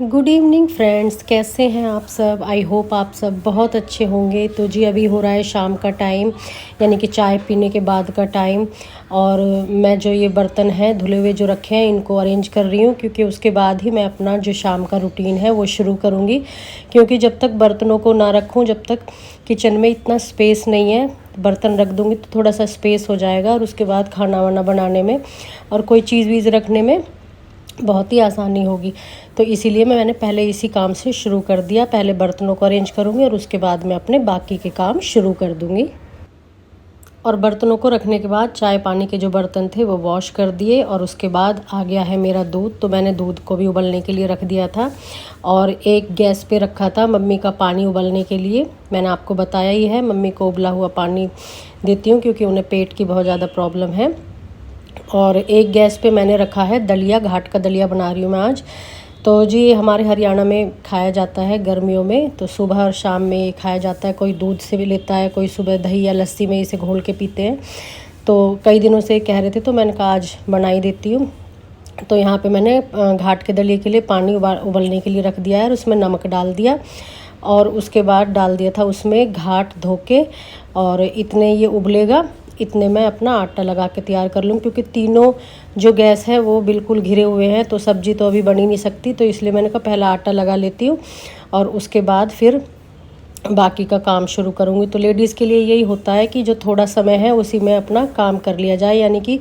Good evening friends, कैसे हैं आप सब। आई होप आप सब बहुत अच्छे होंगे। तो जी अभी हो रहा है शाम का टाइम, यानी कि चाय पीने के बाद का टाइम। और मैं जो ये बर्तन हैं धुले हुए जो रखे हैं इनको अरेंज कर रही हूँ, क्योंकि उसके बाद ही मैं अपना जो शाम का रूटीन है वो शुरू करूँगी। क्योंकि जब तक बर्तनों को ना रखूँ, जब तक किचन में इतना स्पेस नहीं है, बर्तन रख दूँगी तो थोड़ा सा स्पेस हो जाएगा और उसके बाद खाना वाना बनाने में और कोई चीज़ वीज़ रखने में बहुत ही आसानी होगी। तो इसीलिए मैंने पहले इसी काम से शुरू कर दिया। पहले बर्तनों को अरेंज करूँगी और उसके बाद मैं अपने बाकी के काम शुरू कर दूँगी। और बर्तनों को रखने के बाद चाय पानी के जो बर्तन थे वो वॉश कर दिए। और उसके बाद आ गया है मेरा दूध, तो मैंने दूध को भी उबलने के लिए रख दिया था। और एक गैस पे रखा था मम्मी का पानी उबलने के लिए। मैंने आपको बताया ही है, मम्मी को उबला हुआ पानी देती हूँ क्योंकि उन्हें पेट की बहुत ज़्यादा प्रॉब्लम है। और एक गैस पे मैंने रखा है दलिया, घाट का दलिया बना रही हूँ मैं आज। तो जी हमारे हरियाणा में खाया जाता है गर्मियों में, तो सुबह और शाम में ये खाया जाता है। कोई दूध से भी लेता है, कोई सुबह दही या लस्सी में इसे घोल के पीते हैं। तो कई दिनों से कह रहे थे तो मैंने कहा आज बना ही देती हूँ। तो यहाँ पे मैंने घाट के दलिए के लिए पानी उबलने के लिए रख दिया है और उसमें नमक डाल दिया। और उसके बाद डाल दिया था उसमें घाट धो के। और इतने ये उबलेगा, इतने मैं अपना आटा लगा के तैयार कर लूँ, क्योंकि तीनों जो गैस है वो बिल्कुल घिरे हुए हैं, तो सब्ज़ी तो अभी बन ही नहीं सकती। तो इसलिए मैंने कहा पहला आटा लगा लेती हूँ और उसके बाद फिर बाकी का काम शुरू करूँगी। तो लेडीज़ के लिए यही होता है कि जो थोड़ा समय है उसी में अपना काम कर लिया जाए, यानी कि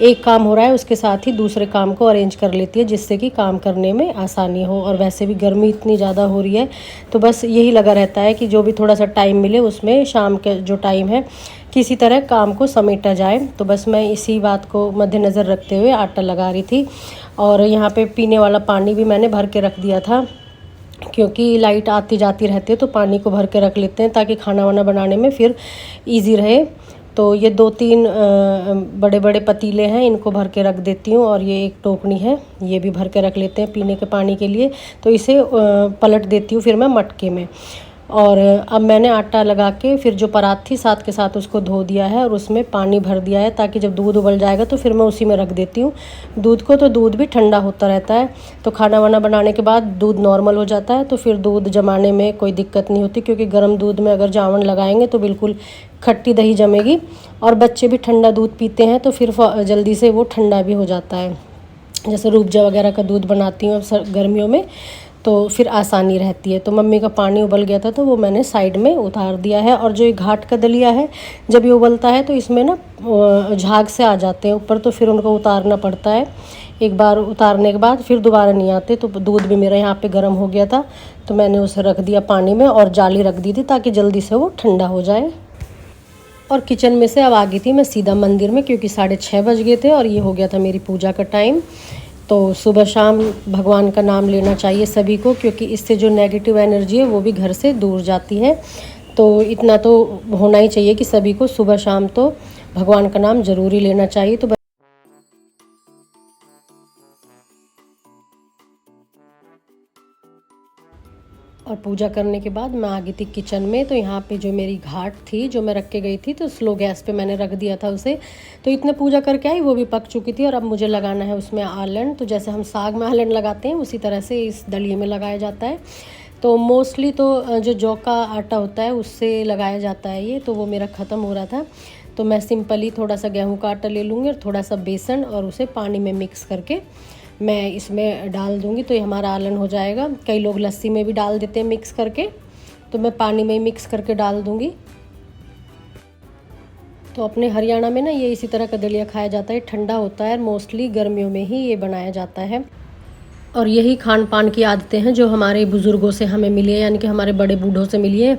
एक काम हो रहा है उसके साथ ही दूसरे काम को अरेंज कर लेती है, जिससे कि काम करने में आसानी हो। और वैसे भी गर्मी इतनी ज़्यादा हो रही है, तो बस यही लगा रहता है कि जो भी थोड़ा सा टाइम मिले उसमें शाम के जो टाइम है किसी तरह काम को समेटा जाए। तो बस मैं इसी बात को मद्देनज़र रखते हुए आटा लगा रही थी। और यहाँ पे पीने वाला पानी भी मैंने भर के रख दिया था, क्योंकि लाइट आती जाती रहती है तो पानी को भर के रख लेते हैं ताकि खाना वाना बनाने में फिर इजी रहे। तो ये 2-3 बड़े बड़े पतीले हैं, इनको भर के रख देती हूँ। और ये एक टोकनी है, ये भी भर के रख लेते हैं पीने के पानी के लिए। तो इसे पलट देती हूँ फिर मैं मटके में। और अब मैंने आटा लगा के फिर जो परात थी साथ के साथ उसको धो दिया है और उसमें पानी भर दिया है, ताकि जब दूध उबल जाएगा तो फिर मैं उसी में रख देती हूँ दूध को। तो दूध भी ठंडा होता रहता है, तो खाना वाना बनाने के बाद दूध नॉर्मल हो जाता है, तो फिर दूध जमाने में कोई दिक्कत नहीं होती। क्योंकि गर्म दूध में अगर जावन लगाएंगे तो बिल्कुल खट्टी दही जमेगी। और बच्चे भी ठंडा दूध पीते हैं तो फिर जल्दी से वो ठंडा भी हो जाता है। जैसे रूबजा वगैरह का दूध बनाती हूँ गर्मियों में, तो फिर आसानी रहती है। तो मम्मी का पानी उबल गया था तो वो मैंने साइड में उतार दिया है। और जो ये घाट का दलिया है, जब ये उबलता है तो इसमें ना झाग से आ जाते हैं ऊपर, तो फिर उनको उतारना पड़ता है। एक बार उतारने के बाद फिर दोबारा नहीं आते। तो दूध भी मेरा यहाँ पे गर्म हो गया था, तो मैंने उसे रख दिया पानी में और जाली रख दी थी ताकि जल्दी से वो ठंडा हो जाए। और किचन में से अब आ गई थी मैं सीधा मंदिर में, क्योंकि 6:30 बज गए थे और ये हो गया था मेरी पूजा का टाइम। तो सुबह शाम भगवान का नाम लेना चाहिए सभी को, क्योंकि इससे जो नेगेटिव एनर्जी है वो भी घर से दूर जाती है। तो इतना तो होना ही चाहिए कि सभी को सुबह शाम तो भगवान का नाम ज़रूरी लेना चाहिए। तो और पूजा करने के बाद मैं आ गई थी किचन में। तो यहाँ पे जो मेरी घाट थी जो मैं रख के गई थी, तो स्लो गैस पे मैंने रख दिया था उसे। तो इतने पूजा करके आई, वो भी पक चुकी थी। और अब मुझे लगाना है उसमें आलन। तो जैसे हम साग में आलन लगाते हैं उसी तरह से इस दलिये में लगाया जाता है। तो मोस्टली तो जो जौ का आटा होता है उससे लगाया जाता है ये, तो वो मेरा ख़त्म हो रहा था। तो मैं सिंपली थोड़ा सा गेहूँ का आटा ले लूँगी और थोड़ा सा बेसन, और उसे पानी में मिक्स करके मैं इसमें डाल दूंगी, तो ये हमारा आलन हो जाएगा। कई लोग लस्सी में भी डाल देते हैं मिक्स करके, तो मैं पानी में ही मिक्स करके डाल दूंगी। तो अपने हरियाणा में ना ये इसी तरह का दलिया खाया जाता है, ठंडा होता है, मोस्टली गर्मियों में ही ये बनाया जाता है। और यही खान पान की आदतें हैं जो हमारे बुज़ुर्गों से हमें मिली है, यानी कि हमारे बड़े बूढ़ों से मिली है।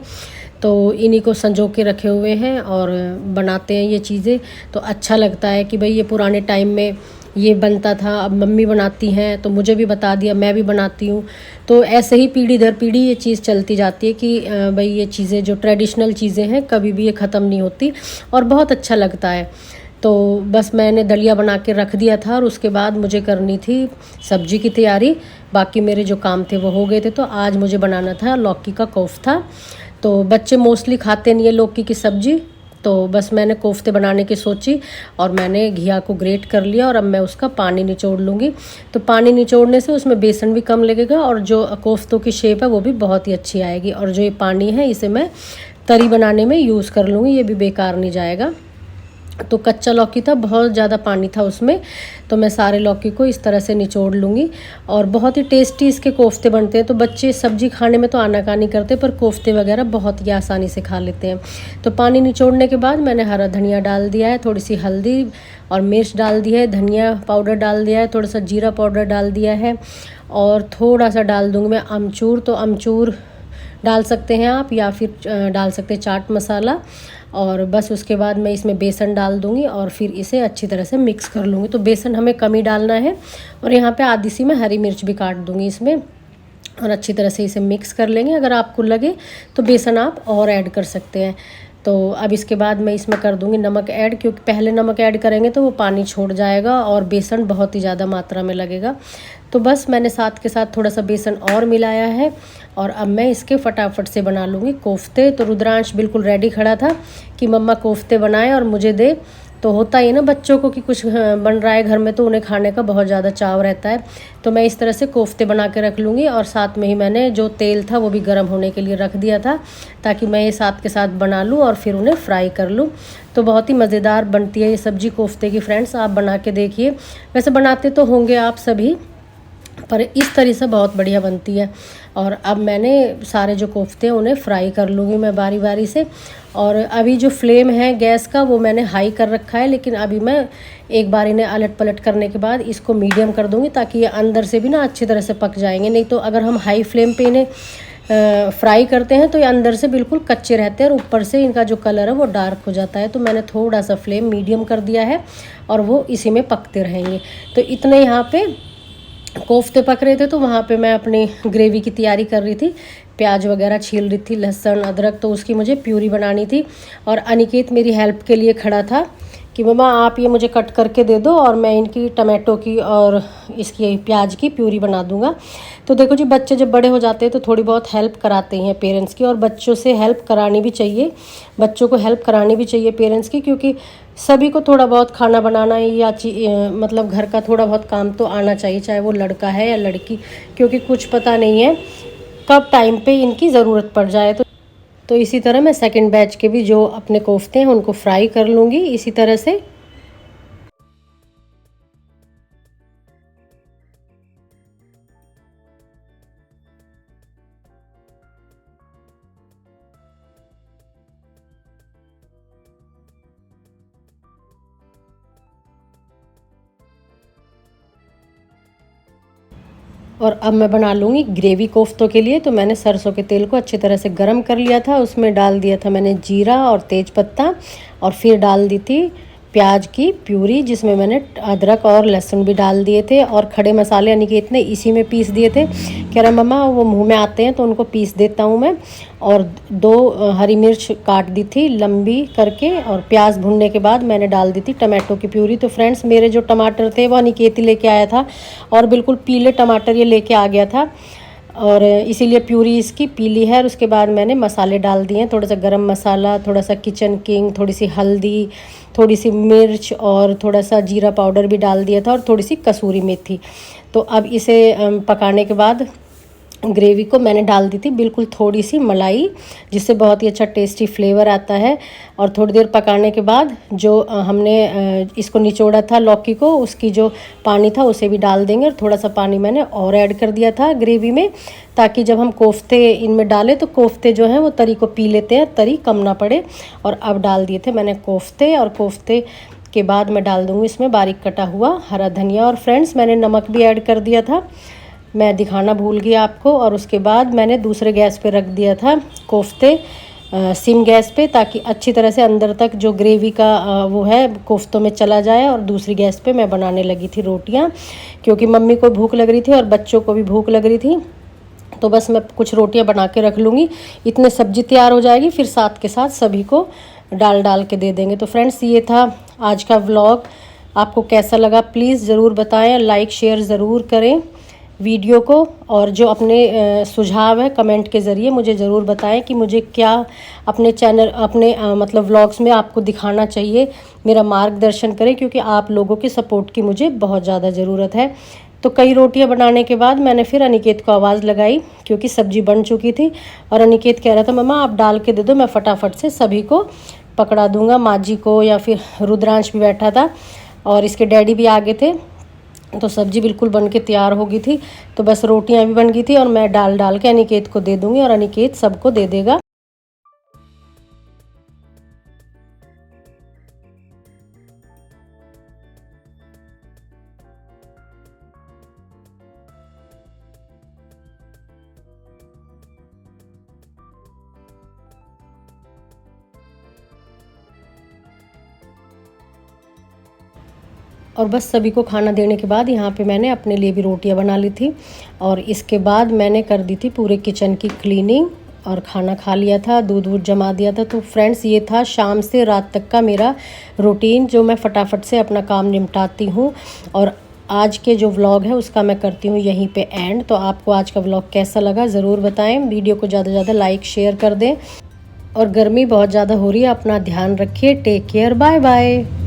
तो इन्हीं को संजो के रखे हुए हैं और बनाते हैं ये चीज़ें। तो अच्छा लगता है कि भाई ये पुराने टाइम में ये बनता था, अब मम्मी बनाती हैं तो मुझे भी बता दिया, मैं भी बनाती हूँ। तो ऐसे ही पीढ़ी दर पीढ़ी ये चीज़ चलती जाती है कि भाई ये चीज़ें जो ट्रेडिशनल चीज़ें हैं कभी भी ये ख़त्म नहीं होती, और बहुत अच्छा लगता है। तो बस मैंने दलिया बना के रख दिया था और उसके बाद मुझे करनी थी सब्जी की तैयारी। बाकी मेरे जो काम थे वो हो गए थे। तो आज मुझे बनाना था लौकी का कोफ्ता। तो बच्चे मोस्टली खाते नहीं है लौकी की सब्ज़ी, तो बस मैंने कोफ्ते बनाने की सोची और मैंने घिया को ग्रेट कर लिया और अब मैं उसका पानी निचोड़ लूँगी। तो पानी निचोड़ने से उसमें बेसन भी कम लगेगा और जो कोफ्तों की शेप है वो भी बहुत ही अच्छी आएगी। और जो ये पानी है इसे मैं तरी बनाने में यूज़ कर लूँगी, ये भी बेकार नहीं जाएगा। तो कच्चा लौकी था, बहुत ज़्यादा पानी था उसमें, तो मैं सारे लौकी को इस तरह से निचोड़ लूँगी। और बहुत ही टेस्टी इसके कोफ्ते बनते हैं। तो बच्चे सब्जी खाने में तो आनाकानी करते, पर कोफ्ते वगैरह बहुत ही आसानी से खा लेते हैं। तो पानी निचोड़ने के बाद मैंने हरा धनिया डाल दिया है, थोड़ी सी हल्दी और मिर्च डाल दी है, धनिया पाउडर डाल दिया है, थोड़ा सा जीरा पाउडर डाल दिया है और थोड़ा सा डाल दूँगी मैं अमचूर। तो अमचूर डाल सकते हैं आप, या फिर डाल सकते हैं चाट मसाला। और बस उसके बाद मैं इसमें बेसन डाल दूंगी और फिर इसे अच्छी तरह से मिक्स कर लूँगी। तो बेसन हमें कम ही डालना है और यहाँ पे आधी सी मैं हरी मिर्च भी काट दूँगी इसमें और अच्छी तरह से इसे मिक्स कर लेंगे। अगर आपको लगे तो बेसन आप और ऐड कर सकते हैं। तो अब इसके बाद मैं इसमें कर दूंगी नमक ऐड, क्योंकि पहले नमक ऐड करेंगे तो वो पानी छोड़ जाएगा और बेसन बहुत ही ज़्यादा मात्रा में लगेगा। तो बस मैंने साथ के साथ थोड़ा सा बेसन और मिलाया है और अब मैं इसके फटाफट से बना लूँगी कोफ्ते। तो रुद्रांश बिल्कुल रेडी खड़ा था कि मम्मा कोफ्ते बनाए और मुझे दे। तो होता ही ना बच्चों को कि कुछ बन रहा है घर में तो उन्हें खाने का बहुत ज़्यादा चाव रहता है। तो मैं इस तरह से कोफ्ते बना के रख लूँगी और साथ में ही मैंने जो तेल था वो भी गर्म होने के लिए रख दिया था, ताकि मैं ये साथ के साथ बना लूँ और फिर उन्हें फ्राई कर लूँ। तो बहुत ही मज़ेदार बनती है ये सब्ज़ी कोफ्ते की फ्रेंड्स, आप बना के देखिए। वैसे बनाते तो होंगे आप सभी, पर इस तरह से बहुत बढ़िया बनती है। और अब मैंने सारे जो कोफ्ते हैं उन्हें फ्राई कर लूँगी मैं बारी बारी से। और अभी जो फ्लेम है गैस का वो मैंने हाई कर रखा है, लेकिन अभी मैं एक बार इन्हें अलट पलट करने के बाद इसको मीडियम कर दूँगी, ताकि ये अंदर से भी ना अच्छी तरह से पक जाएंगे। नहीं तो अगर हम हाई फ्लेम पे इन्हें फ्राई करते हैं तो ये अंदर से बिल्कुल कच्चे रहते हैं और ऊपर से इनका जो कलर है वो डार्क हो जाता है। तो मैंने थोड़ा सा फ्लेम मीडियम कर दिया है और वो इसी में पकते रहेंगे। तो इतने यहाँ पे कोफ्ते पक रहे थे तो वहाँ पे मैं अपनी ग्रेवी की तैयारी कर रही थी, प्याज वगैरह छील रही थी, लहसुन अदरक, तो उसकी मुझे प्यूरी बनानी थी। और अनिकेत मेरी हेल्प के लिए खड़ा था कि मम्मा आप ये मुझे कट करके दे दो और मैं इनकी टमाटो की और इसकी प्याज की प्यूरी बना दूंगा। तो देखो जी, बच्चे जब बड़े हो जाते हैं तो थोड़ी बहुत हेल्प कराते हैं पेरेंट्स की, और बच्चों से हेल्प करानी भी चाहिए, बच्चों को हेल्प करानी भी चाहिए पेरेंट्स की, क्योंकि सभी को थोड़ा बहुत खाना बनाना या मतलब घर का थोड़ा बहुत काम तो आना चाहिए, चाहे वो लड़का है या लड़की, क्योंकि कुछ पता नहीं है कब टाइम पे इनकी ज़रूरत पड़ जाए। तो इसी तरह मैं सेकंड बैच के भी जो अपने कोफ्ते हैं उनको फ्राई कर लूँगी इसी तरह से। और अब मैं बना लूँगी ग्रेवी कोफ्तों के लिए। तो मैंने सरसों के तेल को अच्छी तरह से गर्म कर लिया था, उसमें डाल दिया था मैंने जीरा और तेज पत्ता, और फिर डाल दी थी प्याज की प्यूरी, जिसमें मैंने अदरक और लहसुन भी डाल दिए थे। और खड़े मसाले अनिकेत ने इसी में पीस दिए थे, कह रहा मम्मा वो मुंह में आते हैं तो उनको पीस देता हूँ मैं। और 2 हरी मिर्च काट दी थी लंबी करके, और प्याज भुनने के बाद मैंने डाल दी थी टमाटो की प्यूरी। तो फ्रेंड्स, मेरे जो टमाटर थे वो अनिकेत ही लेके आया था, और बिल्कुल पीले टमाटर ये लेके आ गया था, और इसीलिए प्यूरी इसकी पीली है। और उसके बाद मैंने मसाले डाल दिए हैं, थोड़ा सा गरम मसाला, थोड़ा सा किचन किंग, थोड़ी सी हल्दी, थोड़ी सी मिर्च और थोड़ा सा जीरा पाउडर भी डाल दिया था, और थोड़ी सी कसूरी मेथी। तो अब इसे पकाने के बाद ग्रेवी को मैंने डाल दी थी बिल्कुल थोड़ी सी मलाई, जिससे बहुत ही अच्छा टेस्टी फ्लेवर आता है। और थोड़ी देर पकाने के बाद जो हमने इसको निचोड़ा था लौकी को, उसकी जो पानी था उसे भी डाल देंगे। और थोड़ा सा पानी मैंने और ऐड कर दिया था ग्रेवी में, ताकि जब हम कोफ्ते इनमें डालें तो कोफ्ते जो हैं वो तरी को पी लेते हैं, तरी कम ना पड़े। और अब डाल दिए थे मैंने कोफ्ते, और कोफ्ते के बाद मैं डाल दूँगी इसमें बारीक कटा हुआ हरा धनिया। और फ्रेंड्स, मैंने नमक भी ऐड कर दिया था, मैं दिखाना भूल गई आपको। और उसके बाद मैंने दूसरे गैस पे रख दिया था कोफ्ते सिम गैस पे, ताकि अच्छी तरह से अंदर तक जो ग्रेवी का वो है कोफ्तों में चला जाए। और दूसरी गैस पे मैं बनाने लगी थी रोटियां, क्योंकि मम्मी को भूख लग रही थी और बच्चों को भी भूख लग रही थी। तो बस मैं कुछ रोटियां बना के रख लूँगी, इतने सब्जी तैयार हो जाएगी, फिर साथ के साथ सभी को डाल के दे देंगे। तो फ्रेंड्स, ये था आज का व्लॉग। आपको कैसा लगा प्लीज़ ज़रूर बताएं, लाइक शेयर ज़रूर करें। वीडियो को, और जो अपने सुझाव है कमेंट के ज़रिए मुझे ज़रूर बताएं कि मुझे क्या अपने चैनल अपने मतलब व्लॉग्स में आपको दिखाना चाहिए। मेरा मार्गदर्शन करें, क्योंकि आप लोगों की सपोर्ट की मुझे बहुत ज़्यादा ज़रूरत है। तो कई रोटियां बनाने के बाद मैंने फिर अनिकेत को आवाज़ लगाई, क्योंकि सब्ज़ी बन चुकी थी और अनिकेत कह रहा था मम्मा आप डाल के दे दो, मैं फटाफट से सभी को पकड़ा दूंगा, माँ जी को, या फिर रुद्रांश भी बैठा था और इसके डैडी भी आ गए थे। तो सब्ज़ी बिल्कुल बन के तैयार हो गई थी, तो बस रोटियां भी बन गई थी और मैं डाल के अनिकेत को दे दूँगी और अनिकेत सबको दे देगा। और बस सभी को खाना देने के बाद यहाँ पे मैंने अपने लिए भी रोटियां बना ली थी और इसके बाद मैंने कर दी थी पूरे किचन की क्लीनिंग और खाना खा लिया था, दूध वूध जमा दिया था। तो फ्रेंड्स ये था शाम से रात तक का मेरा रूटीन, जो मैं फटाफट से अपना काम निपटाती हूँ। और आज के जो व्लॉग है उसका मैं करती हूँ यहीं पे एंड। तो आपको आज का व्लॉग कैसा लगा ज़रूर बताएं, वीडियो को ज़्यादा से ज़्यादा लाइक शेयर कर दें। और गर्मी बहुत ज़्यादा हो रही है, अपना ध्यान रखिए। Take care, bye bye.